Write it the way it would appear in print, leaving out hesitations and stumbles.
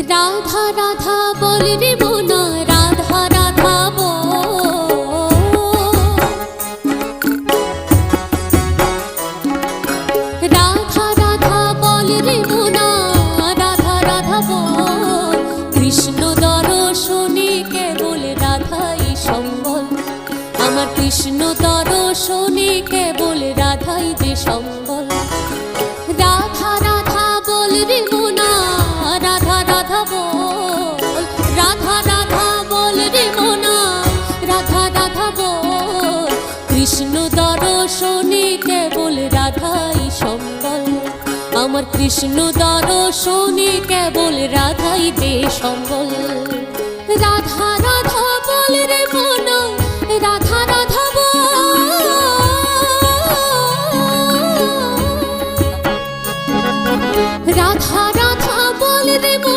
রাধা রাধা বল রে মোনা, রাধা রাধা বল। রাধা রাধা বল রে মোনা, রাধা রাধা বল। কৃষ্ণ দর্শনে কেবল রাধাই সম্বল, আমার কৃষ্ণ দর্শনে কেবল রাধাই যে সম্বল। রাধা রাধা বল রে মোনা, রাধা রাধা বল। রাধা রাধা বল রে মোনা, রাধা রাধা বল। কৃষ্ণ দর্শনে কেবল রাধাই সম্বল, আমার কৃষ্ণ দর্শনে কেবল রাধাই যে সম্বল।